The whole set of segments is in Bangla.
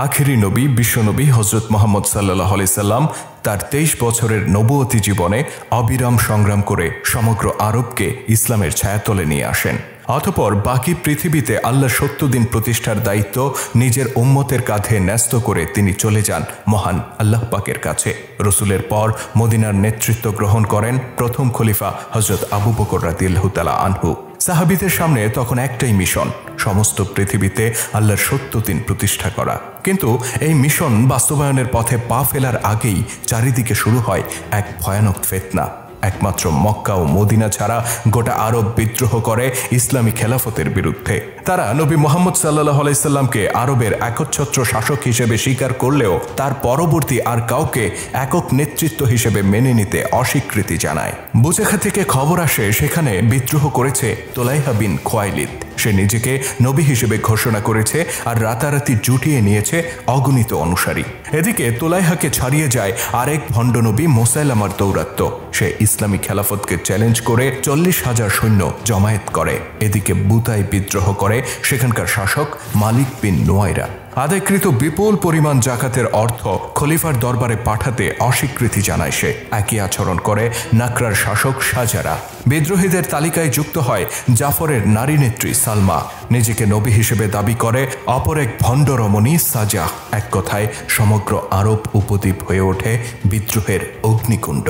আখেরি নবী বিশ্বনবী হযরত মুহাম্মদ সাল্লাল্লাহু আলাইহি সাল্লাম তার 23 বছরের নবুয়তি জীবনে অবিরাম সংগ্রাম করে সমগ্র আরবকে ইসলামের ছায়াতলে নিয়ে আসেন। অতঃপর বাকি পৃথিবীতে আল্লাহর সত্য দিন প্রতিষ্ঠার দায়িত্ব নিজের উম্মতের কাঁধে ন্যস্ত করে তিনি চলে যান মহান আল্লাহ পাকের কাছে। রসুলের পর মদিনার নেতৃত্ব গ্রহণ করেন প্রথম খলিফা হযরত আবু বকর রাদিয়াল্লাহু তাআলা আনহু। সাহাবীদের সামনে তখন একটাই মিশন, সমস্ত পৃথিবীতে আল্লাহর সত্য দিন প্রতিষ্ঠা করা। কিন্তু এই মিশন বাস্তবায়নের পথে পা ফেলার আগেই চারিদিকে শুরু হয় এক ভয়ানক ফিতনা। একমাত্র মক্কা ও মদিনা ছাড়া গোটা আরব বিদ্রোহ করে ইসলামী খেলাফতের বিরুদ্ধে। তারা নবী মুহাম্মদ সাল্লাল্লাহু আলাইহি সাল্লামকে আরবের একচ্ছত্র শাসক হিসেবে স্বীকার করলেও তার পরবর্তী আর কাউকে একক নেতৃত্ব হিসেবে মেনে নিতে অস্বীকৃতি জানায়। বুজেখা থেকে খবর আসে সেখানে বিদ্রোহ করেছে তোলাইহা বিন খুয়াইলিদ। সে নিজেকে নবী হিসেবে ঘোষণা করেছে আর রাতারাতি জুটিয়ে নিয়েছে অগণিত অনুসারী। এদিকে তোলাইহাকে ছাড়িয়ে যায় আরেক ভণ্ড নবী মুসাইলামার দৌরাত্ম্য। সে ইসলামী খেলাফতকে চ্যালেঞ্জ করে 40,000 সৈন্য জমায়েত করে। এদিকে বুতায় বিদ্রোহ করে সেখানকার শাসক মালিক বিন নুয়াইরা। আদায়কৃত বিপুল পরিমাণ জাকাতের অর্থ খলিফার দরবারে পাঠাতে অস্বীকৃতি জানায় সে। একই আচরণ করে নাকরার শাসক শাহজারা। বিদ্রোহীদের তালিকায় যুক্ত হয় জাফরের নারী নেত্রী সালমা। নিজেকে নবী হিসেবে দাবি করে অপর এক ভণ্ড রমণী সাজা। এক কথায় সমগ্র আরব উপদ্বীপ হয়ে ওঠে বিদ্রোহের অগ্নিকুণ্ড।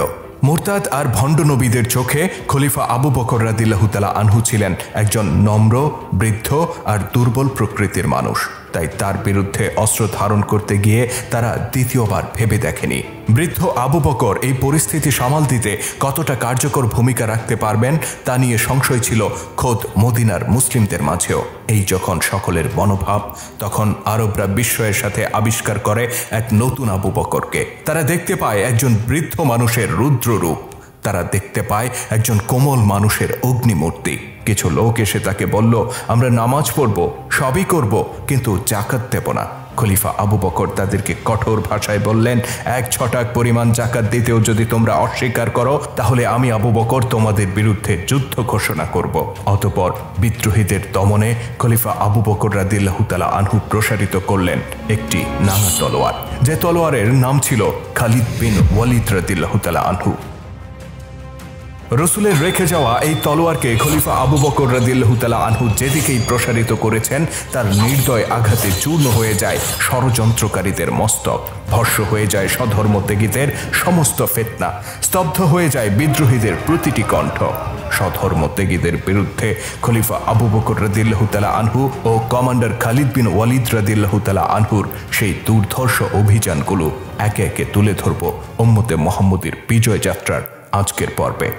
মুরতাদ আর ভণ্ড নবীদের চোখে খলিফা আবু বকর রাদিয়াল্লাহু তাআলা আনহু ছিলেন একজন নম্র, বৃদ্ধ আর দুর্বল প্রকৃতির মানুষ। তাই তার বিরুদ্ধে অস্ত্র ধারণ করতে গিয়ে তারা দ্বিতীয়বার ভেবে দেখেনি বৃদ্ধ আবু বকর এই পরিস্থিতি সামাল দিতে কতটা কার্যকর ভূমিকা রাখতে পারবেন তা নিয়ে সংশয় ছিল খোদ মদিনার মুসলিমদের মাঝেও। এই যখন সকলের মনোভাব, তখন আরবরা বিস্ময়ের সাথে আবিষ্কার করে এক নতুন আবু বকরকে। তারা দেখতে পায় একজন বৃদ্ধ মানুষের রুদ্ররূপ। তারা দেখতে পায় একজন কোমল মানুষের অগ্নিমূর্তি। কিছু লোক এসে তাকে বলল, আমরা নামাজ পড়ব, সবই করব, কিন্তু জাকাত দেব না। খলিফা আবু বকর তাদেরকে কঠোর ভাষায় বললেন, 1 ছটাক পরিমাণ জাকাত দিতেও যদি তোমরা অস্বীকার করো তাহলে আমি আবু বকর তোমাদের বিরুদ্ধে যুদ্ধ ঘোষণা করব। অতঃপর বিদ্রোহীদের দমনে খলিফা আবু বকর রাদিয়াল্লাহু তাআলা আনহু প্রসারিত করলেন একটি নানা তলোয়ার, যে তলোয়ারের নাম ছিল খালিদ বিন ওয়ালিদ রাদিয়াল্লাহু তাআলা আনহু। রসুলের রেখে যাওয়া এই তলোয়ারকে খলিফা আবু বকর রাদিয়াল্লাহু তাআলা আনহু যেদিকেই প্রসারিত করেছেন তার নির্দয় আঘাতে চূর্ণ হয়ে যায় ষড়যন্ত্রকারীদের মস্তক, ভস্ম হয়ে যায় স্বধর্মত্যাগীদের সমস্ত ফিতনা, স্তব্ধ হয়ে যায় বিদ্রোহীদের প্রতিটি কণ্ঠ। স্বধর্মত্যাগীদের বিরুদ্ধে খলিফা আবু বকর রাদিয়াল্লাহু তাআলা আনহু ও কমান্ডার খালিদ বিন ওয়ালিদ রাদিয়াল্লাহু তাআলা আনহুর সেই দুর্ধর্ষ অভিযানগুলো একে একে তুলে ধরব উম্মতে মুহাম্মদীর বিজয় যাত্রার আজকের পর্বে।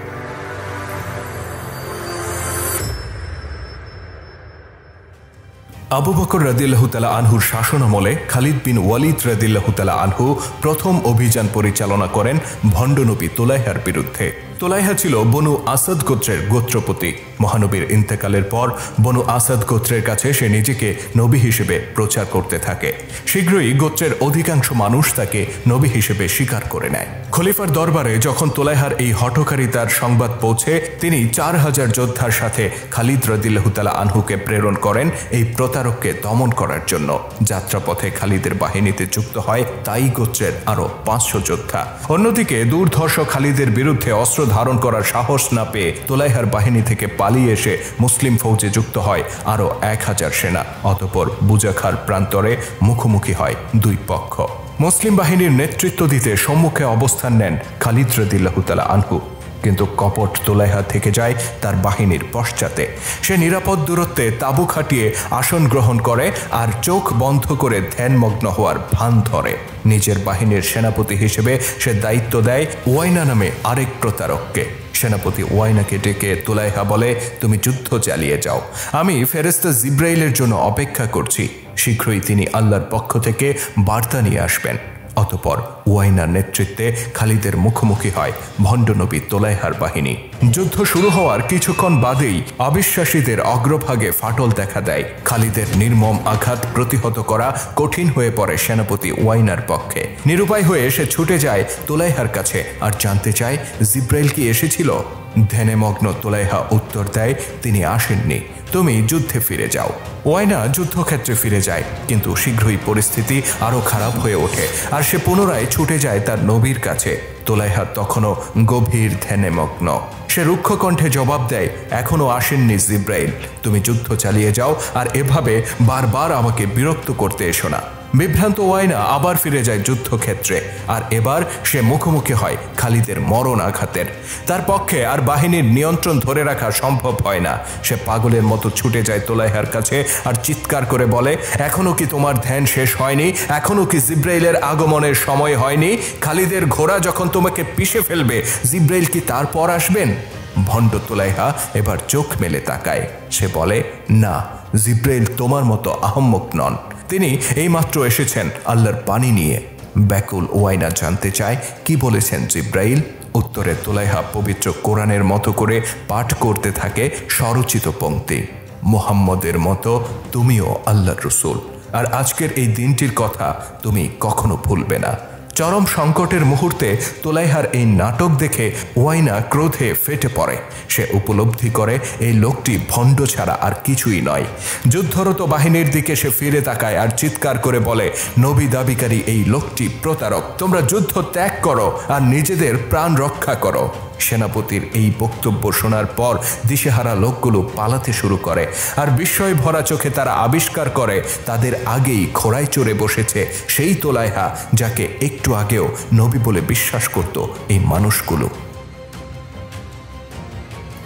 আবু বকর রাদিয়াল্লাহু তাআলা আনহুর শাসনামলে খালিদ বিন ওয়ালিদ রাদিয়াল্লাহু তাআলা আনহু প্রথম অভিযান পরিচালনা করেন ভণ্ড নবী তোলাইহার বিরুদ্ধে। তোলাইহা ছিল বনু আসাদ গোত্রের গোত্রপতি। মহানবীর ইন্তেকালের পর বনু আসাদ গোত্রের কাছে সে নিজেকে নবী হিসেবে প্রচার করতে থাকে। শীঘ্রই গোত্রের অধিকাংশ মানুষ তাকে নবী হিসেবে স্বীকার করে নেয়। খলিফার দরবারে যখন তোলাইহার এই হঠকারিতার সংবাদ পৌঁছে, তিনি 4000 যোদ্ধার সাথে খালিদ রাদিয়াল্লাহু তাআলা আনহুকে প্রেরণ করেন এই প্রতারককে দমন করার জন্য। যাত্রাপথে খালিদের বাহিনীতে যুক্ত হয় তাই গোত্রের আরো 500 যোদ্ধা। অন্যদিকে দুর্ধর্ষ খালিদের বিরুদ্ধে অস্ত্র ধারণ করার সাহস না পেয়ে তোলাইহার বাহিনী থেকে পালিয়ে এসে মুসলিম ফৌজে যুক্ত হয় আরো 1000 সেনা। অতঃপর বুজাখার প্রান্তরে মুখোমুখি হয় দুই পক্ষ। মুসলিম বাহিনীর নেতৃত্ব দিতে সম্মুখে অবস্থান নেন খালিদ রাদিয়াল্লাহু তাআলা আনহু, কিন্তু কপট তোলাইহা থেকে যায় তার বাহিনীর পশ্চাতে। সে নিরাপদ দূরত্বে তাঁবু খাটিয়ে আসন গ্রহণ করে আর চোখ বন্ধ করে ধ্যানমগ্ন হওয়ার ভান ধরে। নিজের বাহিনীর সেনাপতি হিসেবে সে দায়িত্ব দেয় ওয়াইনা নামে আরেক প্রতারককে। সেনাপতি ওয়াইনাকে ডেকে তোলাইহা বলে, তুমি যুদ্ধ চালিয়ে যাও, আমি ফেরেশতা জিব্রাইলের জন্য অপেক্ষা করছি। শীঘ্রই তিনি আল্লাহর পক্ষ থেকে বার্তা নিয়ে আসবেন। অতঃপর ওয়াইনার নেতৃত্বে খালিদের মুখোমুখি হয় ভণ্ড নবী তোলাইহার বাহিনী। যুদ্ধ শুরু হওয়ার কিছুক্ষণ বাদেই অবিশ্বাসীদের অগ্রভাগে ফাটল দেখা দেয়। খালিদের নির্মম আঘাত প্রতিহত করা কঠিন হয়ে পড়ে সেনাপতি ওয়াইনার পক্ষে। নিরুপায় হয়ে সে ছুটে যায় তোলাইহার কাছে আর জানতে চায়, জিব্রাইল কি এসেছিল? ধ্যানমগ্ন তুলাইহা উত্তর দেয়, তিনি আসেননি, তুমি যুদ্ধে ফিরে যাও। ওয়াইনা যুদ্ধক্ষেত্রে ফিরে যায়, কিন্তু শীঘ্রই পরিস্থিতি আরো খারাপ হয়ে ওঠে আর সে পুনরায় ছুটে যায় তার নবীর কাছে। তুলাইহা তখনও গভীর ধ্যানমগ্ন। সে রুক্ষ কণ্ঠে জবাব দেয়, এখনো আসেননি জিব্রাইল, তুমি যুদ্ধ চালিয়ে যাও আর এভাবে বারবার আমাকে বিরক্ত করতে এসো না। বিভ্রান্ত ওয়াইনা আবার ফিরে যায় যুদ্ধক্ষেত্রে, আর এবার সে মুখোমুখি হয় খালিদের মরণ আঘাতের। তার পক্ষে আর বাহিনীর নিয়ন্ত্রণ ধরে রাখা সম্ভব হয় না। সে পাগলের মতো ছুটে যায় তুলাইহার কাছে আর চিৎকার করে বলে, এখনো কি তোমার ধ্যান শেষ হয়নি? এখনো কি জিব্রাইলের আগমনের সময় হয়নি? খালিদের ঘোড়া যখন তোমাকে পিষে ফেলবে, জিব্রাইল কি তারপর আসবেন? ভণ্ড তুলাইহা এবার চোখ মেলে তাকায়। সে বলে, না, জিব্রাইল তোমার মতো আহম্মক নন, তিনি এইমাত্র এসেছেন আল্লাহর পানি নিয়ে। ব্যাকুল ওয়াইনা জানতে চায়, কি বলেছেন জিব্রাইল? উত্তরে তুলাইহা পবিত্র কোরআনের মতো করে পাঠ করতে থাকে স্বরচিত পংক্তি, মুহাম্মদের মতো তুমিও আল্লাহর রাসূল, আর আজকের এই দিনটির কথা তুমি কখনো ভুলবে না। চরম সংকটের মুহূর্তে তুলাইহার এই নাটক দেখে ওয়াইনা ক্রোধে ফেটে পড়ে। সে উপলব্ধি করে এই লোকটি ভণ্ড ছাড়া আর কিছুই নয়। যুদ্ধরত বাহিনীর দিকে সে ফিরে তাকায় আর চিৎকার করে বলে, নবী দাবিকারী এই লোকটি প্রতারক, তোমরা যুদ্ধ ত্যাগ করো আর নিজেদের প্রাণ রক্ষা করো। সেনাপতির এই বক্তব্য শোনার পর দিশেহারা লোকগুলো পালাতে শুরু করে, আর বিস্ময় ভরা চোখে তারা আবিষ্কার করে তাদের আগেই ঘোড়ায় চড়ে বসেছে সেই তুলাইহা যাকে একটু আগেও নবী বলে বিশ্বাস করত এই মানুষগুলো।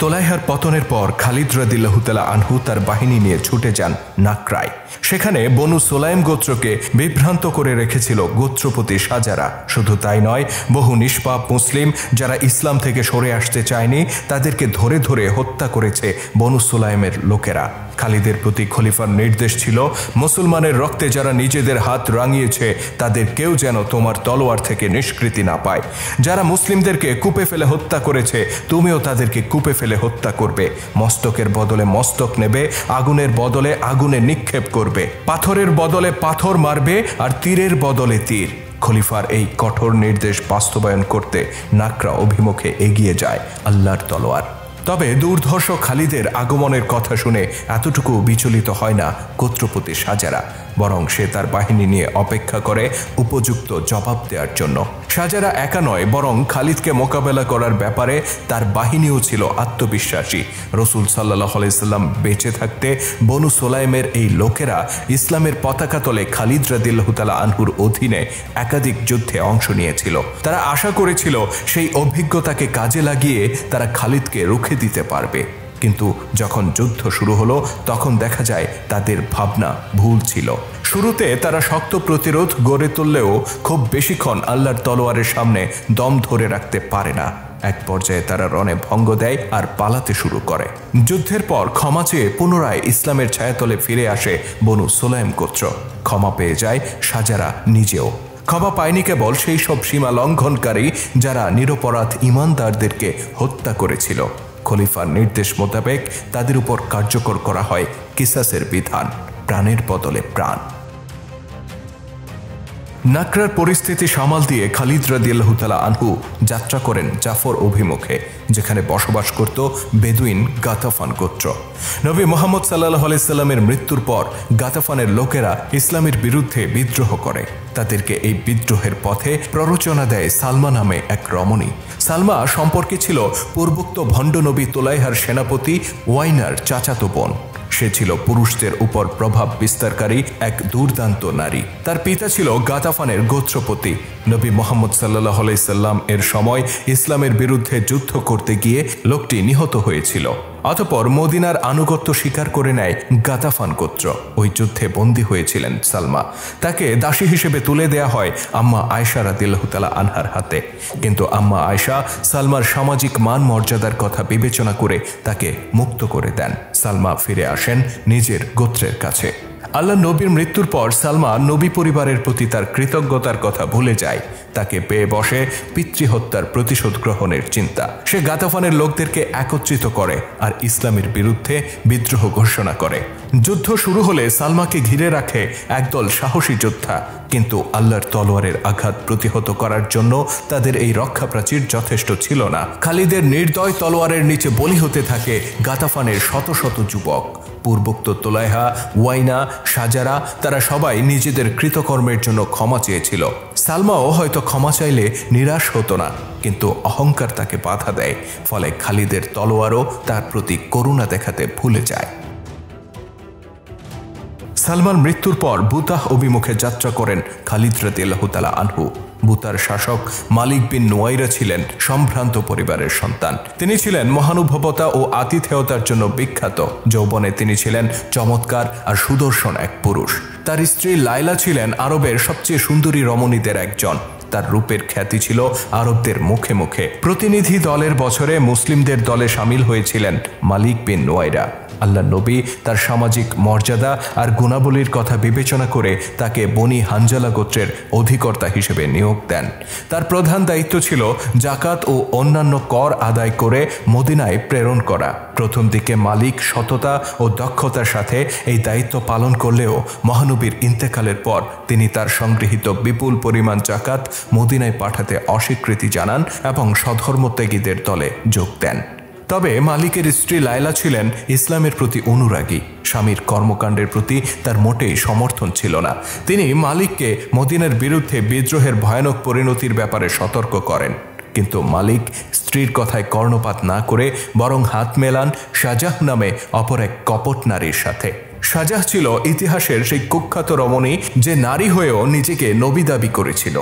তুলাইহার পতনের পর খালিদ রাদিয়াল্লাহু তাআলা আনহু তার বাহিনী নিয়ে ছুটে যান নাকরায়। সেখানে বনু সুলাইম গোত্রকে বিভ্রান্ত করে রেখেছিল গোত্রপতি সাজারা। শুধু তাই নয়, বহু নিষ্পাপ মুসলিম যারা ইসলাম থেকে সরে আসতে চায়নি তাদেরকে ধরে ধরে হত্যা করেছে বনু সুলাইমের লোকেরা। খালিদের প্রতি খলিফার নির্দেশ ছিল, মুসলমানের রক্তে যারা নিজেদের হাত রাঙিয়েছে তাদের কেউ যেন তোমার তলোয়ার থেকে নিষ্কৃতি না পায়। যারা মুসলিমদেরকে কূপে ফেলে হত্যা করেছে, তুমিও তাদেরকে কূপে ফেলে হত্যা করবে। মস্তকের বদলে মস্তক নেবে, আগুনের বদলে আগুনে নিক্ষেপ করবে, পাথরের বদলে পাথর মারবে আর তীরের বদলে তীর। খলিফার এই কঠোর নির্দেশ বাস্তবায়ন করতে নাকরা অভিমুখে এগিয়ে যায় আল্লাহর তলোয়ার। তবে দুর্ধর্ষ খালিদের আগমনের কথা শুনে এতটুকু বিচলিত হয় না গোত্রপতি সাজারা, বরং সে তার বাহিনী নিয়ে অপেক্ষা করে উপযুক্ত জবাব দেওয়ার জন্য। সাজারা একা নয়, বরং খালিদকে মোকাবেলা করার ব্যাপারে তার বাহিনীও ছিল আত্মবিশ্বাসী। রাসূল সাল্লাল্লাহু আলাইহি সাল্লাম বেঁচে থাকতে বনু সুলাইমের এই লোকেরা ইসলামের পতাকা তলে খালিদ রাদিয়াল্লাহু তাআলা আনহুর অধীনে একাধিক যুদ্ধে অংশ নিয়েছিল। তারা আশা করেছিল সেই অভিজ্ঞতাকে কাজে লাগিয়ে তারা খালিদকে রুখে দিতে পারবে। কিন্তু যখন যুদ্ধ শুরু হলো তখন দেখা যায় তাদের ভাবনা ভুল ছিল। শুরুতে তারা শক্ত প্রতিরোধ গড়ে তুললেও খুব বেশিক্ষণ আল্লাহর তলোয়ারের সামনে দম ধরে রাখতে পারে না। এক পর্যায়ে তারা রণে ভঙ্গ দেয় আর পালাতে শুরু করে। যুদ্ধের পর ক্ষমা চেয়ে পুনরায় ইসলামের ছায়াতলে ফিরে আসে বনু সুলাইম গোত্র। ক্ষমা পেয়ে যায় সাজারা নিজেও। ক্ষমা পায়নি কেবল সেই সব সীমা লঙ্ঘনকারী যারা নিরপরাধ ঈমানদারদেরকে হত্যা করেছিল। খলিফার নির্দেশ মোতাবেক তাদের উপর কার্যকর করা হয় কিসাসের বিধান, প্রাণের বদলে প্রাণ। নাকরার পরিস্থিতি সামাল দিয়ে খালিদ রাদিয়াল্লাহু তাআলা আনহু যাত্রা করেন জাফর অভিমুখে, যেখানে বসবাস করত বেদুইন গাতাফান গোত্র। নবী মুহাম্মদ সাল্লাল্লাহু আলাইহি সাল্লামের মৃত্যুর পর গাতাফানের লোকেরা ইসলামের বিরুদ্ধে বিদ্রোহ করে। তাদেরকে এই বিদ্রোহের পথে প্ররোচনা দেয় সালমা নামে এক রমণী। সালমা সম্পর্কে ছিল পূর্বোক্ত ভণ্ড নবী তুলাইহার সেনাপতি ওয়াইনার চাচাতো বোন। সে ছিল পুরুষদের উপর প্রভাব বিস্তারকারী এক দুর্দান্ত নারী। তার পিতা ছিল গাতাফানের গোত্রপতি। নবী মুহাম্মদ সাল্লাল্লাহু আলাইহি সাল্লাম এর সময় ইসলামের বিরুদ্ধে যুদ্ধ করতে গিয়ে লোকটি নিহত হয়েছিল। অতঃপর মদিনার আনুগত্য স্বীকার করে নেয় গাতাফান গোত্র। ওই যুদ্ধে বন্দী হয়েছিলেন সালমা। তাকে দাসী হিসেবে তুলে দেয়া হয় আম্মা আয়েশা রাদিয়াল্লাহু তাআলা আনহার হাতে। কিন্তু আম্মা আয়েশা সালমার সামাজিক মান মর্যাদার কথা বিবেচনা করে তাকে মুক্ত করে দেন। সালমা ফিরে আসেন নিজের গোত্রের কাছে। আল্লাহ নবীর মৃত্যুর পর সালমা নবী পরিবারের প্রতি তার কৃতজ্ঞতার কথা ভুলে যায়। তাকে পেয়ে বসে পিতৃহত্যার প্রতিশোধ গ্রহণের চিন্তা। সে গাতাফানের লোকদেরকে একত্রিত করে আর ইসলামের বিরুদ্ধে বিদ্রোহ ঘোষণা করে। যুদ্ধ শুরু হলে সালমাকে ঘিরে রাখে একদল সাহসী যোদ্ধা, কিন্তু আল্লাহর তলোয়ারের আঘাত প্রতিহত করার জন্য তাদের এই রক্ষা প্রাচীর যথেষ্ট ছিল না। খালিদের নির্দয় তলোয়ারের নিচে বলি হতে থাকে গাতাফানের শত শত যুবক। পূর্বোক্ত তোলাইহা, ওয়াইনা, সাজারা তারা সবাই নিজেদের কৃতকর্মের জন্য ক্ষমা চেয়েছিল। সালমাও হয়তো ক্ষমা চাইলে নিরাশ হতো না, কিন্তু অহংকার তাকে বাধা দেয়। ফলে খালিদের তলোয়ারও তার প্রতি করুণা দেখাতে ভুলে যায়। সালমান মৃত্যুর পর বুতাহ অভিমুখে যাত্রা করেন খালিদ রাদিয়াল্লাহু তাআলা আনহু। বুতার শাসক মালিক বিন নুয়াইরা ছিলেন সম্ভ্রান্ত পরিবারের সন্তান। তিনি ছিলেন মহানুভবতা ও আতিথেয়তার জন্য বিখ্যাত। যৌবনে তিনি ছিলেন চমৎকার আর সুদর্শন এক পুরুষ। তার স্ত্রী লাইলা ছিলেন আরবের সবচেয়ে সুন্দরী রমণীদের একজন। তার রূপের খ্যাতি ছিল আরবদের মুখে মুখে। প্রতিনিধি দলের বছরে মুসলিমদের দলে সামিল হয়েছিলেন মালিক বিন নুয়াইরা। আল্লাহ নবী তার সামাজিক মর্যাদা আর গুণাবলীর কথা বিবেচনা করে তাকে বনি হানজালা গোত্রের অধিকর্তা হিসেবে নিয়োগ দেন। তার প্রধান দায়িত্ব ছিল জাকাত ও অন্যান্য কর আদায় করে মদিনায় প্রেরণ করা। প্রথম দিকে মালিক সততা ও দক্ষতার সাথে এই দায়িত্ব পালন করলেও মহানবীর ইন্তেকালের পর তিনি তার সংগৃহীত বিপুল পরিমাণ জাকাত মদিনায় পাঠাতে অস্বীকৃতি জানান এবং স্বধর্মত্যাগীদের দলে যোগ দেন। তবে মালিকের স্ত্রী লায়লা ছিলেন ইসলামের প্রতি অনুরাগী। স্বামীর কর্মকাণ্ডের প্রতি তার মোটেই সমর্থন ছিল না। তিনি মালিককে মদিনার বিরুদ্ধে বিদ্রোহের ভয়ানক পরিণতির ব্যাপারে সতর্ক করেন, কিন্তু মালিক স্ত্রীর কথায় কর্ণপাত না করে বরং হাত মেলান শাজাহ নামে অপর এক কপট নারীর সাথে। শাজাহ ছিল ইতিহাসের সেই কুখ্যাত রমণী যে নারী হয়েও নিজেকে নবী দাবি করেছিল।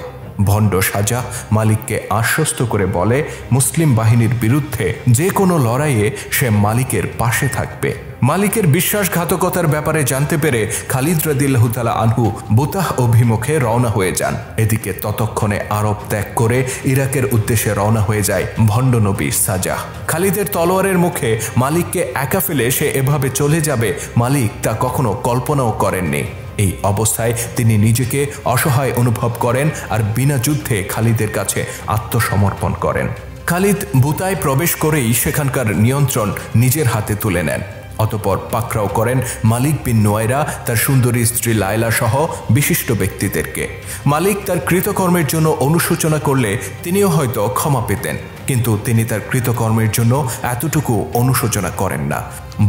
ভণ্ড শাজাহ মালিককে আশ্বস্ত করে বলে মুসলিম বাহিনীর বিরুদ্ধে যে কোনো লড়াইয়ে সে মালিকের পাশে থাকবে। মালিকের বিশ্বাসঘাতকতার ব্যাপারে জানতে পেরে খালিদ রাদিয়াল্লাহু তাআলা আনহু বুতাহ অভিমুখে রওনা হয়ে যান। এদিকে ততক্ষণে আরব ত্যাগ করে ইরাকের উদ্দেশ্যে রওনা হয়ে যায় ভণ্ড নবী শাজাহ। খালিদের তলোয়ারের মুখে মালিককে একা ফেলে সে এভাবে চলে যাবে মালিক তা কখনো কল্পনাও করেননি। এই অবস্থায় তিনি নিজেকে অসহায় অনুভব করেন আর বিনা যুদ্ধে খালিদের কাছে আত্মসমর্পণ করেন। খালিদ বুতায় প্রবেশ করেই সেখানকার নিয়ন্ত্রণ নিজের হাতে তুলে নেন। অতঃপর পাকড়াও করেন মালিক বিন নুয়াইরা, তার সুন্দরী স্ত্রী লায়লা সহ বিশিষ্ট ব্যক্তিদেরকে। মালিক তার কৃতকর্মের জন্য অনুশোচনা করলে তিনিও হয়তো ক্ষমা পেতেন, কিন্তু তিনি তার কৃতকর্মের জন্য এতটুকু অনুশোচনা করেন না,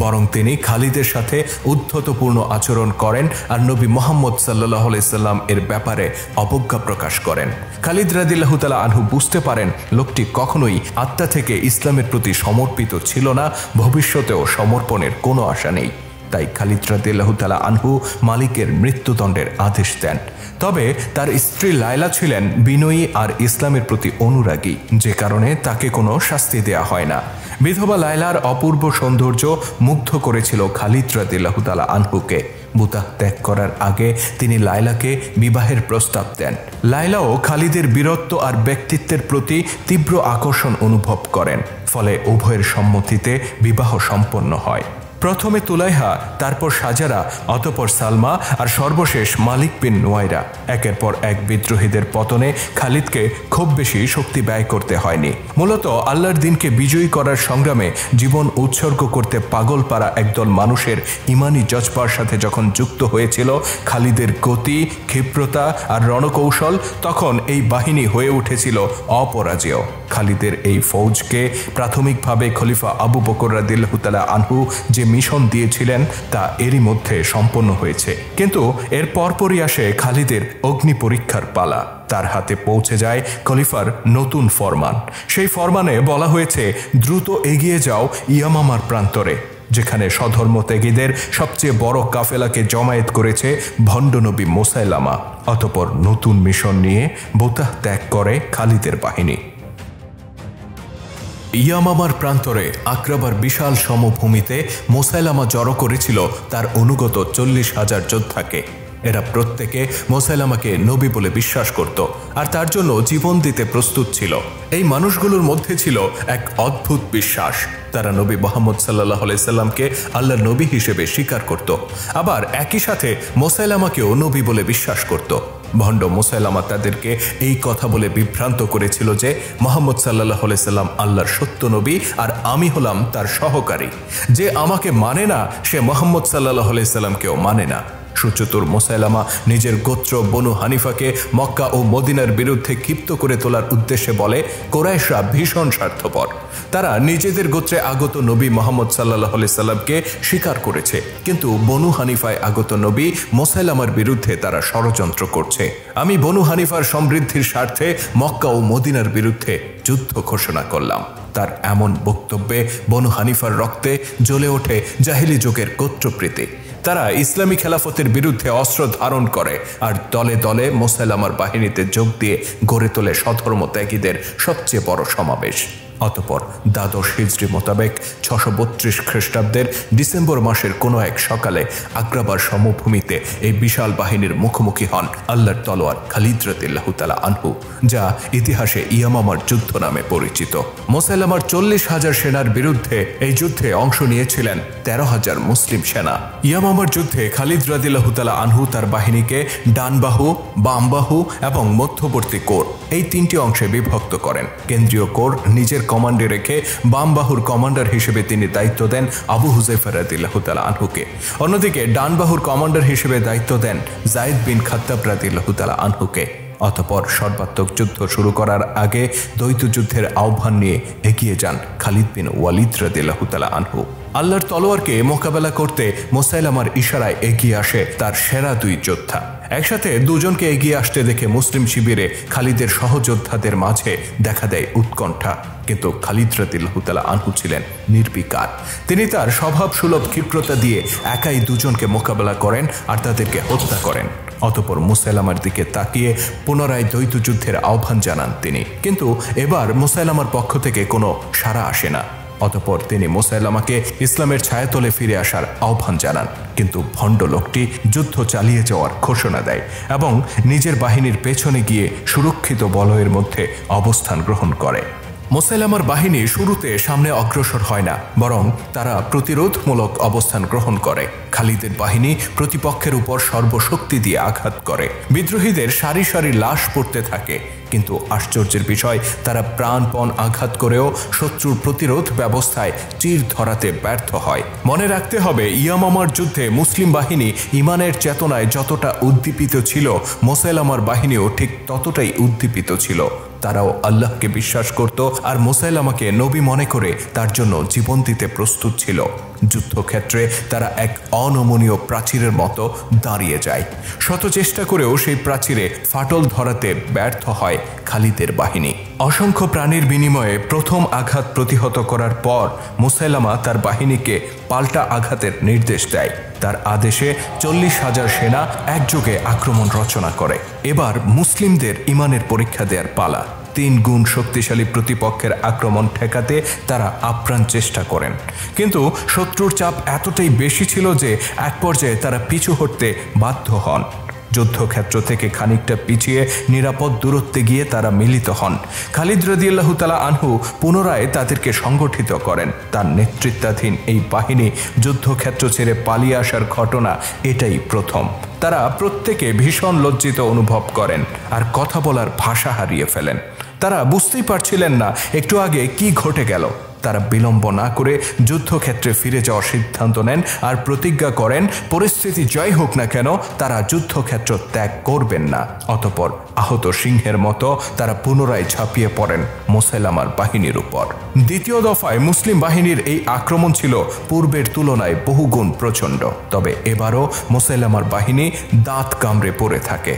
বরং তিনি খালিদের সাথে উদ্ধতপূর্ণ আচরণ করেন আর নবী মুহাম্মদ সাল্লাল্লাহু আলাইহি সাল্লাম এর ব্যাপারে অবজ্ঞা প্রকাশ করেন। খালিদ রাদিয়াল্লাহু তাআলা আনহু বুঝতে পারেন লোকটি কখনোই আত্মা থেকে ইসলামের প্রতি সমর্পিত ছিল না, ভবিষ্যতেও সমর্পণের কোনো আশা নেই। তাই খালিদ রাদিয়াল্লাহু তাআলা আনহু মালিকের মৃত্যুদণ্ডের আদেশ দেন। তবে তার স্ত্রী লায়লা ছিলেন বিনয়ী আর ইসলামের প্রতি অনুরাগী, যে কারণে তাকে কোনো শাস্তি দেয়া হয় না। বিধবা লায়লার অপূর্ব সৌন্দর্য মুগ্ধ করেছিল খালিদ রাদিয়াল্লাহু তাআলা আনহুকে। বুতাহ ত্যাগ করার আগে তিনি লায়লাকে বিবাহের প্রস্তাব দেন। লায়লাও খালিদের বীরত্ব আর ব্যক্তিত্বের প্রতি তীব্র আকর্ষণ অনুভব করেন। ফলে উভয়ের সম্মতিতে বিবাহ সম্পন্ন হয়। প্রথমে তুলাইহা, তারপর সাজারা, অতঃপর সালমা আর সর্বশেষ মালিক বিন নুয়াইরা। একের পর এক বিদ্রোহীদের পতনে খালিদকে খুব বেশি শক্তি ব্যয় করতে হয়নি। মূলত আল্লাহর দিনকে বিজয়ী করার সংগ্রামে জীবন উৎসর্গ করতে পাগল পারা একদল মানুষের ইমানি জজবার সাথে যখন যুক্ত হয়েছিল খালিদের গতি, ক্ষিপ্রতা আর রণকৌশল, তখন এই বাহিনী হয়ে উঠেছিল অপরাজেয়। খালিদের এই ফৌজকে প্রাথমিকভাবে খলিফা আবু বকর রাদিয়াল্লাহু তাআলা আনহু যে মিশন দিয়েছিলেন তা এরই মধ্যে সম্পন্ন হয়েছে, কিন্তু এর পরপরই আসে খালিদের অগ্নি পরীক্ষার পালা। তার হাতে পৌঁছে যায় খলিফার নতুন ফরমান। সেই ফরমানে বলা হয়েছে দ্রুত এগিয়ে যাও ইয়ামামার প্রান্তরে, যেখানে স্বধর্মত্যাগীদের সবচেয়ে বড় কাফেলাকে জমায়েত করেছে ভণ্ড নবী মুসাইলামা। অতঃপর নতুন মিশন নিয়ে বুতাহ ত্যাগ করে খালিদের বাহিনী। ইয়ামামার প্রান্তরে আকরাবার বিশাল সমভূমিতে মুসাইলামা জড়ো করেছিল তার অনুগত 40,000 যোদ্ধাকে। এরা প্রত্যেকে মুসাইলামাকে নবী বলে বিশ্বাস করত আর তার জন্য জীবন দিতে প্রস্তুত ছিল। এই মানুষগুলোর মধ্যে ছিল এক অদ্ভুত বিশ্বাস। তারা নবী মুহাম্মদ সাল্লাল্লাহু আলাইহি সাল্লামকে আল্লাহর নবী হিসেবে স্বীকার করত, আবার একই সাথে মুসাইলামাকেও নবী বলে বিশ্বাস করত। ভণ্ড মুসাইলামা তাদেরকে এই কথা বলে বিভ্রান্ত করেছিল যে মুহাম্মদ সাল্লাল্লাহু আলাইহি সাল্লাম আল্লাহর সত্য নবী আর আমি হলাম তার সহকারী। যে আমাকে মানে না সে মুহাম্মদ সাল্লাল্লাহু আলাইহি সাল্লামকেও মানে না। সুচতুর মুসাইলামা নিজের গোত্র বনু হানিফাকে মক্কা ও মদিনার বিরুদ্ধে ক্ষিপ্ত করে তোলার উদ্দেশ্যে বলে, কুরাইশরা ভীষণ স্বার্থপর। তারা নিজেদের গোত্রে আগত নবী মুহাম্মদ সাল্লাল্লাহু আলাইহি সাল্লামকে স্বীকার করেছে, কিন্তু বনু হানিফায় আগত নবী মুসাইলামার বিরুদ্ধে তারা ষড়যন্ত্র করছে। আমি বনু হানিফার সমৃদ্ধির স্বার্থে মক্কা ও মদিনার বিরুদ্ধে যুদ্ধ ঘোষণা করলাম। তার এমন বক্তব্যে বনু হানিফার রক্তে জ্বলে ওঠে জাহিলি যুগের গোত্রপ্রীতি। তারা ইসলামী খেলাফতের বিরুদ্ধে অস্ত্র ধারণ করে আর দলে দলে মুসাইলামার বাহিনীতে যোগ দিয়ে গড়ে তোলে স্বধর্মত্যাগীদের সবচেয়ে বড় সমাবেশ। অতঃপর দ্বাদশ হিজরি মোতাবেক 632 খ্রিস্টাব্দের ডিসেম্বর মাসের কোনো এক সকালে আগ্রাবার সমভূমিতে এই বিশাল বাহিনীর মুখোমুখি হন আল্লাহর তলোয়ার খালিদ রাদিয়াল্লাহু তাআলা আনহু, যা ইতিহাসে ইয়ামামার যুদ্ধ নামে পরিচিত। মুসাইলামার 40,000 সেনার বিরুদ্ধে এই যুদ্ধে অংশ নিয়েছিলেন 13,000 মুসলিম সেনা। ইয়ামামার যুদ্ধে খালিদ রাদিয়াল্লাহু তাআলা আনহু তার বাহিনীকে ডান বাহু, বাম বাহু এবং মধ্যবর্তী কোর এই 3টি অংশে বিভক্ত করেন। কেন্দ্রীয় কোর নিজের কমান্ডে রেখে বাম বাহুর কমান্ডার হিসেবে তিনি দায়িত্ব দেন আবু হুযায়ফা রাদিয়াল্লাহু তাআলা আনহুকে। অন্যদিকে ডান বাহুর কমান্ডার হিসেবে দায়িত্ব দেন যায়েদ বিন খাত্তাব রাদিয়াল্লাহু তাআলা আনহুকে। অতঃপর সর্বাত্মক যুদ্ধ শুরু করার আগে দ্বৈত যুদ্ধের আহ্বান নিয়ে এগিয়ে যান খালিদ বিন ওয়ালিদ রাদিয়াল্লাহু তাআলা আনহু। আল্লাহর তলোয়ারকে মোকাবেলা করতে মুসাইলামার ইশারায় এগিয়ে আসে তার সেরা 2 যোদ্ধা। একসাথে দুজনকে এগিয়ে আসতে দেখে মুসলিম শিবিরে খালিদের সহযোদ্ধাদের মাঝে দেখা দেয় উৎকণ্ঠা, কিন্তু খালিদ রাদিয়াল্লাহু তাআলা আনহু ছিলেন নির্বিকার। তিনি তার স্বভাবসুলভ ক্ষিপ্রতা দিয়ে একাই দুজনকে মোকাবেলা করেন আর তাদেরকে হত্যা করেন। অতঃপর মুসাইলামার দিকে তাকিয়ে পুনরায় দ্বৈত যুদ্ধের আহ্বান জানান তিনি, কিন্তু এবার মুসাইলামার পক্ষ থেকে কোনো সাড়া আসে না। অতঃপর তিনি মুসাইলামাকে ইসলামের ছায়াতলে ফিরে আসার আহ্বান জানান, কিন্তু ভণ্ড লোকটি যুদ্ধ চালিয়ে যাওয়ার ঘোষণা দেয় এবং নিজের বাহিনীর পেছনে গিয়ে সুরক্ষিত বলয়ের মধ্যে অবস্থান গ্রহণ করে। মুসাইলামার বাহিনী শুরুতে সামনে অগ্রসর হয় না, বরং তারা প্রতিরোধমূলক অবস্থান গ্রহণ করে। খালিদের বাহিনী প্রতিপক্ষের উপর সর্বশক্তি দিয়ে আঘাত করে। বিদ্রোহীদের সারি সারি লাশ পড়তে থাকে, কিন্তু আশ্চর্যের বিষয় তারা প্রাণপণ আঘাত করেও শত্রুর প্রতিরোধ ব্যবস্থায় চির ধরাতে ব্যর্থ হয়। মনে রাখতে হবে, ইয়ামামার যুদ্ধে মুসলিম বাহিনী ইমানের চেতনায় যতটা উদ্দীপিত ছিল, মুসাইলামার বাহিনীও ঠিক ততটাই উদ্দীপিত ছিল। তারাও আল্লাহকে বিশ্বাস করত আর মুসাইলামাকে নবী মনে করে তার জন্য জীবন দিতে প্রস্তুত ছিল। যুদ্ধক্ষেত্রে তারা এক অনমনীয় প্রাচীরের মতো দাঁড়িয়ে যায়। শত চেষ্টা করেও সেই প্রাচীরে ফাটল ধরাতে ব্যর্থ হয় খালিদের বাহিনী। অসংখ্য প্রাণীর বিনিময়ে প্রথম আঘাত প্রতিহত করার পর মুসাইলামা তার বাহিনীকে পাল্টা আঘাতের নির্দেশ দেয়। তার আদেশে 40,000 সেনা একযোগে আক্রমণ রচনা করে। এবার মুসলিমদের ইমানের পরীক্ষা দেওয়ার পালা। 3 গুণ শক্তিশালী প্রতিপক্ষের আক্রমণ ঠেকাতে তারা আপ্রাণ চেষ্টা করেন, কিন্তু শত্রুর চাপ এতটাই বেশি ছিল যে এক পর্যায়ে তারা পিছু হটতে বাধ্য হন। যুদ্ধক্ষেত্র থেকে খানিকটা পিছিয়ে নিরাপদ দূরত্বে গিয়ে তারা মিলিত হন। খালিদ রাদিয়াল্লাহু তাআলা আনহু পুনরায় তাদেরকে সংগঠিত করেন। তার নেতৃত্বাধীন এই বাহিনী যুদ্ধক্ষেত্র ছেড়ে পালিয়ে আসার ঘটনা এটাই প্রথম। তারা প্রত্যেকে ভীষণ লজ্জিত অনুভব করেন আর কথা বলার ভাষা হারিয়ে ফেলেন। তারা বুঝতেই পারছিলেন না একটু আগে কি ঘটে গেল। তারা বিলম্ব না করে যুদ্ধক্ষেত্রে ফিরে যাওয়ার সিদ্ধান্ত নেন আর প্রতিজ্ঞা করেন পরিস্থিতি যাই হোক না কেন তারা যুদ্ধক্ষেত্র ত্যাগ করবেন না। অতঃপর আহত সিংহের মতো তারা পুনরায় ঝাঁপিয়ে পড়েন মুসাইলামার বাহিনীর উপর। দ্বিতীয় দফায় মুসলিম বাহিনীর এই আক্রমণ ছিল পূর্বের তুলনায় বহুগুণ প্রচণ্ড। তবে এবারও মুসাইলামার বাহিনী দাঁত কামড়ে পড়ে থাকে।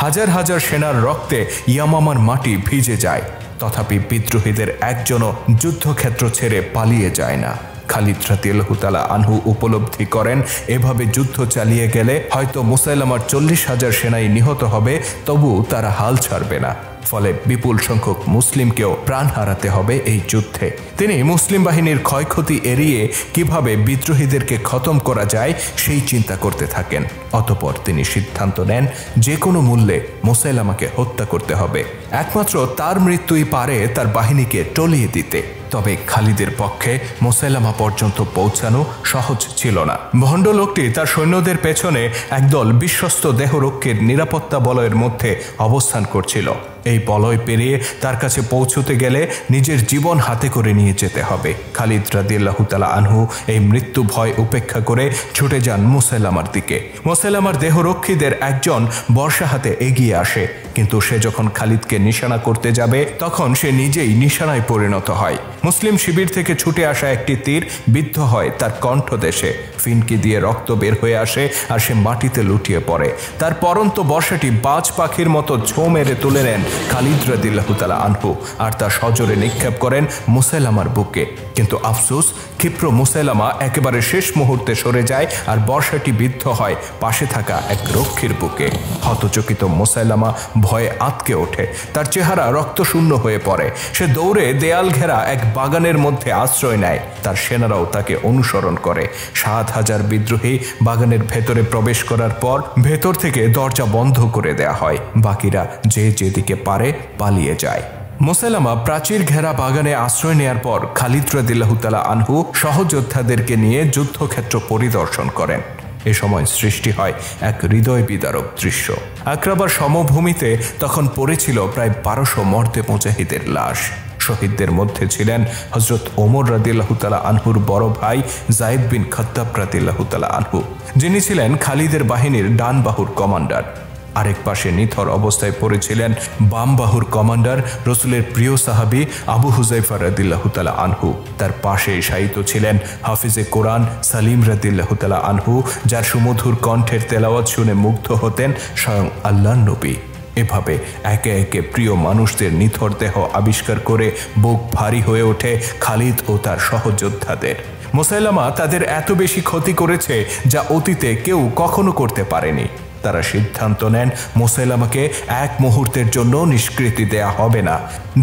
হাজার হাজার সেনার রক্তে ইয়ামামার মাটি ভিজে যায়, তথাপি বিদ্রোহীদের একজনও যুদ্ধক্ষেত্র ছেড়ে পালিয়ে যায় না। খালিদ রাদিয়াল্লাহু তাআলা আনহু উপলব্ধি করেন এভাবে যুদ্ধ চালিয়ে গেলে হয়তো মুসাইলামার 40,000 সেনাই নিহত হবে, তবু তারা হাল ছাড়বে না। ফলে বিপুল সংখ্যক মুসলিমকেও প্রাণ হারাতে হবে এই যুদ্ধে। তিনি মুসলিম বাহিনীর ক্ষয়ক্ষতি এড়িয়ে কিভাবে বিদ্রোহীদেরকে খতম করা যায় সেই চিন্তা করতে থাকেন। অতঃপর তিনি সিদ্ধান্ত নেন যে কোনো মূল্যে মুসাইলামাকে হত্যা করতে হবে। একমাত্র তার মৃত্যুই পারে তার বাহিনীকে টলিয়ে দিতে। তবে খালিদের পক্ষে মুসাইলামা পর্যন্ত পৌঁছানো সহজ ছিল না। ভণ্ড লোকটি তার সৈন্যদের পেছনে একদল বিশ্বস্ত দেহরক্ষীর নিরাপত্তা বলয়ের মধ্যে অবস্থান করছিল। এই বলয় পেরিয়ে তার কাছে পৌঁছতে গেলে নিজের জীবন হাতে করে নিয়ে যেতে হবে। খালিদ রাদিয়াল্লাহু তাআলা আনহু এই মৃত্যু ভয় উপেক্ষা করে ছুটে যান মুসাইলামার দিকে। মুসাইলামার দেহরক্ষীদের একজন বর্শা হাতে এগিয়ে আসে, কিন্তু সে যখন খালিদকে নিশানা করতে যাবে তখন সে নিজেই নিশানায় পরিণত হয়। মুসলিম শিবির থেকে ছুটে আসা একটি তীর বিদ্ধ হয় তার কণ্ঠদেশে, ফিনকি দিয়ে রক্ত বের হয়ে আসে আর সে মাটিতে লুটিয়ে পড়ে। তার পরন্ত বর্শাটি বাজ পাখির মতো ছোঁ মেরে তুলে নেন খালিদ রাদিয়াল্লাহু তাআলা আনহু আর তা সজোরে নিক্ষেপ করেন মুসাইলামার বুকে। কিন্তু আফসোস, ক্ষিপ্র মুসাইলামা একেবারে শেষ মুহূর্তে সরে যায় আর বর্শাটি বিদ্ধ হয় পাশে থাকা এক রক্ষীর বুকে। হতচকিত মুসাইলামা ভয়ে আঁতকে ওঠে, তার চেহারা রক্তশূন্য হয়ে পড়ে। সে দৌড়ে দেয়াল ঘেরা এক বাগানের মধ্যে আশ্রয় নেয়। তার সেনারাও তাকে অনুসরণ করে। ৭,০০০ বিদ্রোহী বাগানের ভেতরে প্রবেশ করার পর ভেতর থেকে দরজা বন্ধ করে দেয়া হয়। বাকিরা যে যেদিকে পারে পালিয়ে যায়। মুসাইলামা প্রাচীর ঘেরা বাগানে আশ্রয় নেয়ার পর খালিদ রাদিয়াল্লাহু তাআলা আনহু সহযোদ্ধাদেরকে নিয়ে যুদ্ধক্ষেত্র পরিদর্শন করেন। এ সময় সৃষ্টি হয় এক হৃদয় বিদারক দৃশ্য। আকরাবার সমভূমিতে তখন পড়েছিল প্রায় ১২০০ মর্দে মুজাহিদের লাশ। শহীদদের মধ্যে ছিলেন হযরত ওমর রাদিয়াল্লাহু তাআলা আনহুর বড় ভাই যায়েদ বিন খাত্তাব রাদিয়াল্লাহু তাআলা আনহু, যিনি ছিলেন খালিদের বাহিনীর ডান বাহুর কমান্ডার। আরেক পাশে নিথর অবস্থায় পড়েছিলেন বাম বাহুর কমান্ডার রাসূলের প্রিয় সাহাবী আবু হুযায়ফা রাদিয়াল্লাহু তাআলা আনহু। তার পাশে শায়িত ছিলেন হাফিজে কোরআন সালিম রাদিয়াল্লাহু তাআলা আনহু, যার সুমধুর কণ্ঠের তেলাওয়াত শুনে মুগ্ধ হতেন স্বয়ং আল্লাহর নবী। এভাবে একে একে প্রিয় মানুষদের নিথর দেহ আবিষ্কার করে বুক ভারী হয়ে ওঠে খালিদ ও তার সহযোদ্ধাদের। মুসাইলামা তাদের এত বেশি ক্ষতি করেছে যা অতীতে কেউ কখনো করতে পারেনি। তারা সিদ্ধান্ত নেন মুসাইলামাকে এক মুহূর্তের জন্য নিষ্কৃতি দেয়া হবে না।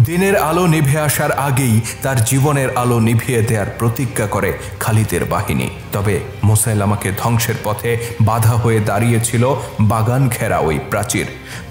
দিনের আলো নিভে আসার আগেই তার জীবনের আলো নিভিয়ে দেওয়ার প্রতিজ্ঞা করে খালিদের বাহিনী। তবে মুসাইলামাকে ধ্বংসের পথে বাধা হয়ে দাঁড়িয়েছিল বাগান ঘেরা ওই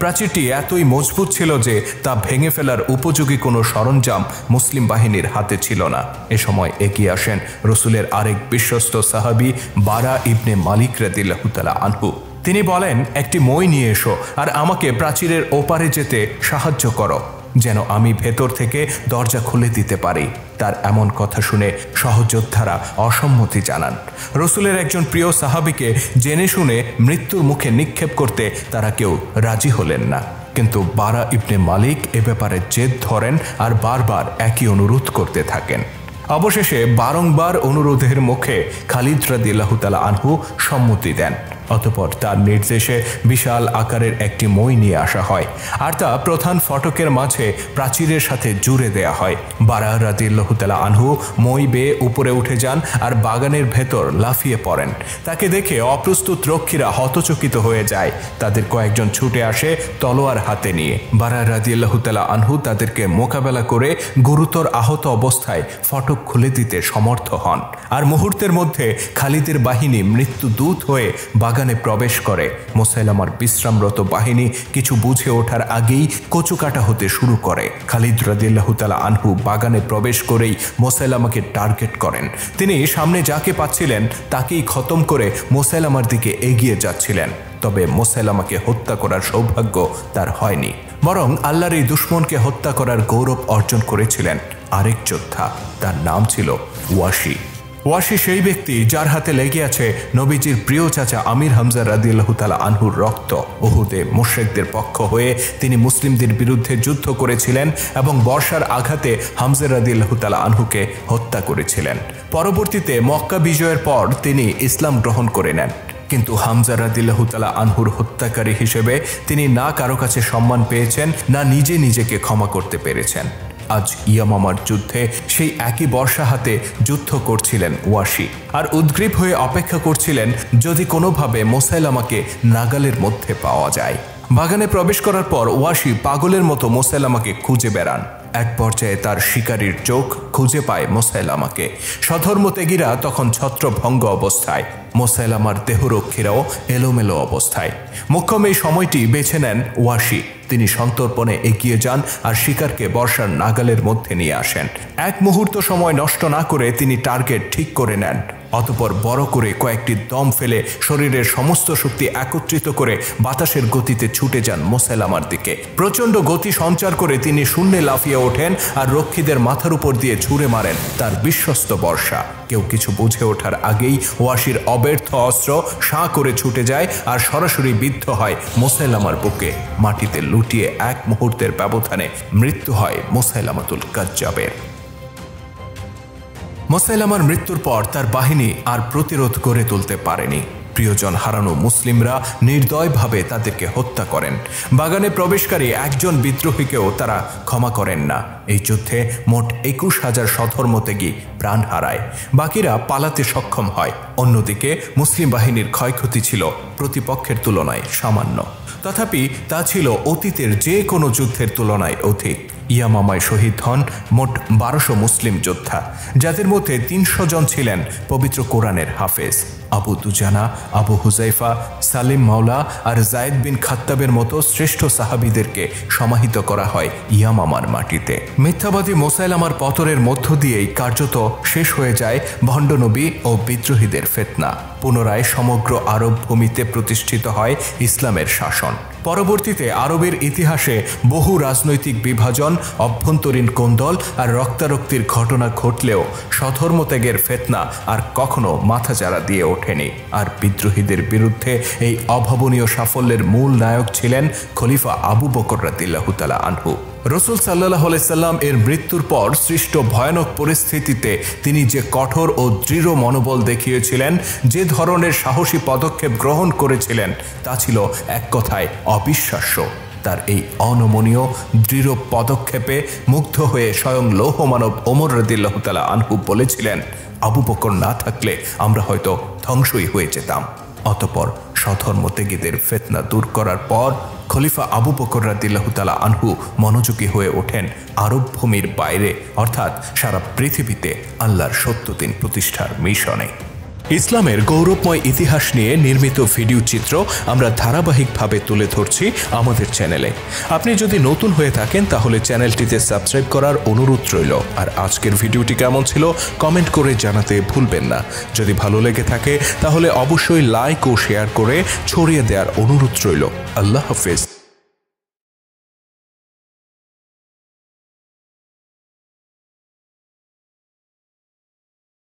প্রাচীরটি এতই মজবুত ছিল যে তা ভেঙে ফেলার উপযোগী কোনো সরঞ্জাম মুসলিম বাহিনীর হাতে ছিল না। এ সময় এগিয়ে আসেন রাসূলের আরেক বিশ্বস্ত সাহাবী বারা ইবনে মালিক রাদিয়াল্লাহু তাআলা আনহু। তিনি বলেন, একটি মই নিয়ে এসো আর আমাকে প্রাচীরের ওপারে যেতে সাহায্য করো, যেন আমি ভেতর থেকে দরজা খুলে দিতে পারি। তার এমন কথা শুনে সহযোদ্ধারা অসম্মতি জানান। রাসূলের একজন প্রিয় সাহাবীকে জেনে শুনে মৃত্যুর মুখে নিক্ষেপ করতে তারা কেউ রাজি হলেন না। কিন্তু বারা ইবনে মালিক এ ব্যাপারে জেদ ধরেন আর বারবার একই অনুরোধ করতে থাকেন। অবশেষে বারংবার অনুরোধের মুখে খালিদ রাদিয়াল্লাহু তাআলা আনহু সম্মতি দেন। অতঃপর তার নির্দেশে বিশাল আকারের একটি মই নিয়ে আসা হয় আর তা প্রধান ফটকের মাঝে প্রাচীরের সাথে জুড়ে দেয়া হয়। বারা রাদিয়াল্লাহু তাআলা আনহু মই বেয়ে উপরে উঠে যান আর বাগানের ভেতর লাফিয়ে পড়েন। তাকে দেখে অপ্রস্তুত রক্ষীরা হতচকিত হয়ে যায়। তাদের কয়েকজন ছুটে আসে তলোয়ার হাতে নিয়ে। বারা রাদিয়াল্লাহু তাআলা আনহু তাদেরকে মোকাবেলা করে গুরুতর আহত অবস্থায় ফটক খুলে দিতে সমর্থ হন। আর মুহূর্তের মধ্যে খালিদের বাহিনী মৃত্যুদূত হয়ে বাগানে প্রবেশ করে। মুসাইলামার বিশ্রামরত বাহিনী কিছু বুঝে ওঠার আগেই কচুকাটা হতে শুরু করে। খালিদ রাদিয়াল্লাহু তাআলা আনহু বাগানে প্রবেশ করেই মুসাইলামাকে টার্গেট করেন। তিনি সামনে যাকে পাচ্ছিলেন তাকেই খতম করে মুসাইলামার দিকে এগিয়ে যাচ্ছিলেন। তবে মুসাইলামাকে হত্যা করার সৌভাগ্য তার হয়নি, বরং আল্লাহর এই দুশমনকে হত্যা করার গৌরব অর্জন করেছিলেন আরেক যোদ্ধা। তার নাম ছিল ওয়াশি সেই ব্যক্তি যার হাতে লেগে আছে নবীজির প্রিয় চাচা আমির হামজা রাদিয়াল্লাহু তাআলা আনহুর রক্ত। উহুদে মুশরিকদের পক্ষ হয়ে তিনি মুসলিমদের বিরুদ্ধে যুদ্ধ করেছিলেন এবং বর্ষার আঘাতে হামজা রাদিয়াল্লাহু তাআলা আনহুকে হত্যা করেছিলেন। পরবর্তীতে মক্কা বিজয়ের পর তিনি ইসলাম গ্রহণ করে নেন। কিন্তু হামজা রাদিয়াল্লাহু তাআলা আনহুর হত্যাকারী হিসেবে তিনি না কারো কাছে সম্মান পেয়েছেন, না নিজেকে ক্ষমা করতে পেরেছেন। আজ ইয়ামামার যুদ্ধে সেই একই বর্ষা হাতে যুদ্ধ করছিলেন ওয়াশি আর উদ্গ্রীব হয়ে অপেক্ষা করছিলেন যদি কোনোভাবে মুসাইলামাকে নাগালের মধ্যে পাওয়া যায়। বাগানে প্রবেশ করার পর ওয়াসি পাগলের মতো মুসাইলামাকে খুঁজে বেড়ান। এক পর্যায়ে তার শিকারীর চোখ খুঁজে পায় মুসাইলামাকে। সধর্মত্যাগীরা তখন ছত্রভঙ্গ অবস্থায়, মুসাইলামার দেহরক্ষীরাও এলোমেলো অবস্থায়। মোক্ষম এই সময়টি বেছে নেন ওয়াসি। তিনি সন্তর্পণে এগিয়ে যান আর শিকারকে বর্ষার নাগালের মধ্যে নিয়ে আসেন। এক মুহূর্ত সময় নষ্ট না করে তিনি টার্গেট ঠিক করে নেন। অতঃপর বড় করে কয়েকটি দম ফেলে শরীরের সমস্ত শক্তি একত্রিত করে বাতাসের গতিতে ছুটে যান মুসাইলামার দিকে। প্রচণ্ড গতি সঞ্চার করে তিনি শূন্যে লাফিয়ে ওঠেন আর রক্ষীদের মাথার উপর দিয়ে ছুঁড়ে মারেন তার বিশ্বস্ত বর্ষা। কেউ কিছু বুঝে ওঠার আগেই ওয়াসির অব্যর্থ অস্ত্র শাঁ করে ছুটে যায় আর সরাসরি বিদ্ধ হয় মুসাইলামার বুকে। মাটিতে লুটিয়ে এক মুহূর্তের ব্যবধানে মৃত্যু হয় মুসাইলামাতুল কাজ্জাবের। মুসাইলামার মৃত্যুর পর তার বাহিনী আর প্রতিরোধ গড়ে তুলতে পারেনি। প্রিয়জন হারানো মুসলিমরা নির্দয়ভাবে তাদেরকে হত্যা করেন। বাগানে প্রবেশকারী একজন বিদ্রোহীকেও তারা ক্ষমা করেন না। এই যুদ্ধে মোট ২১,০০০ সধর্মত্যাগী প্রাণ হারায়, বাকিরা পালাতে সক্ষম হয়। অন্যদিকে মুসলিম বাহিনীর ক্ষয়ক্ষতি ছিল প্রতিপক্ষের তুলনায় সামান্য, তথাপি তা ছিল অতীতের যে কোনো যুদ্ধের তুলনায় অধিক। ইয়ামামায় শহীদ হন মোট ১২০০ মুসলিম যোদ্ধা, যাদের মধ্যে ৩০০ জন ছিলেন পবিত্র কোরআনের হাফেজ। আবু দুজানা, আবু হুজাইফা, সালিম মাওলা আর জায়েদ বিন খাত্তাবের মতো শ্রেষ্ঠ সাহাবীদেরকে সমাহিত করা হয় ইয়ামামার মাটিতে। মিথ্যাবাদী মুসাইলামার পতনের মধ্য দিয়েই কার্যত শেষ হয়ে যায় ভণ্ডনবী ও বিদ্রোহীদের ফিতনা। পুনরায় সমগ্র আরব ভূমিতে প্রতিষ্ঠিত হয় ইসলামের শাসন। পরবর্তীতে আরবের ইতিহাসে বহু রাজনৈতিক বিভাজন, অভ্যন্তরীণ কোন্দল আর রক্তারক্তির ঘটনা ঘটলেও সধর্মত্যাগের ফিতনা আর কখনো মাথাচাড়া দিয়ে ওঠেনি। আর বিদ্রোহীদের বিরুদ্ধে এই অভাবনীয় সাফল্যের মূল নায়ক ছিলেন খলিফা আবু বকর রাদিয়াল্লাহু তাআলা আনহু। রাসূল সাল্লাল্লাহু আলাইহি সাল্লাম এর মৃত্যুর পর সৃষ্ট ভয়ানক পরিস্থিতিতে তিনি যে কঠোর ও দৃঢ় মনোবল দেখিয়েছিলেন, যে ধরনের সাহসী পদক্ষেপ গ্রহণ করেছিলেন, তা ছিল এক কথায় অবিশ্বাস্য। তার এই অনমনীয় দৃঢ় পদক্ষেপে মুগ্ধ হয়ে স্বয়ং লৌহমানব ওমর রাদিয়াল্লাহু তাআলা আনহু বলেছিলেন, আবু বকর না থাকলে আমরা হয়তো ধ্বংসই হয়ে যেতাম। অতঃপর সধর্মত্যাগীদের ফিতনা দূর করার পর খলিফা আবু বকর রাদিয়াল্লাহু তাআলা আনহু মনোযোগী হয়ে ওঠেন আরব ভূমির বাইরে, অর্থাৎ সারা পৃথিবীতে আল্লাহর সত্য দিন প্রতিষ্ঠার মিশনে। ইসলামের গৌরবময় ইতিহাস নিয়ে নির্মিত ভিডিও চিত্র আমরা ধারাবাহিকভাবে তুলে ধরছি আমাদের চ্যানেলে। আপনি যদি নতুন হয়ে থাকেন তাহলে চ্যানেলটিতে সাবস্ক্রাইব করার অনুরোধ রইল। আর আজকের ভিডিওটি কেমন ছিল কমেন্ট করে জানাতে ভুলবেন না। যদি ভালো লেগে থাকে তাহলে অবশ্যই লাইক ও শেয়ার করে ছড়িয়ে দেওয়ার অনুরোধ রইল। আল্লাহ হাফেজ।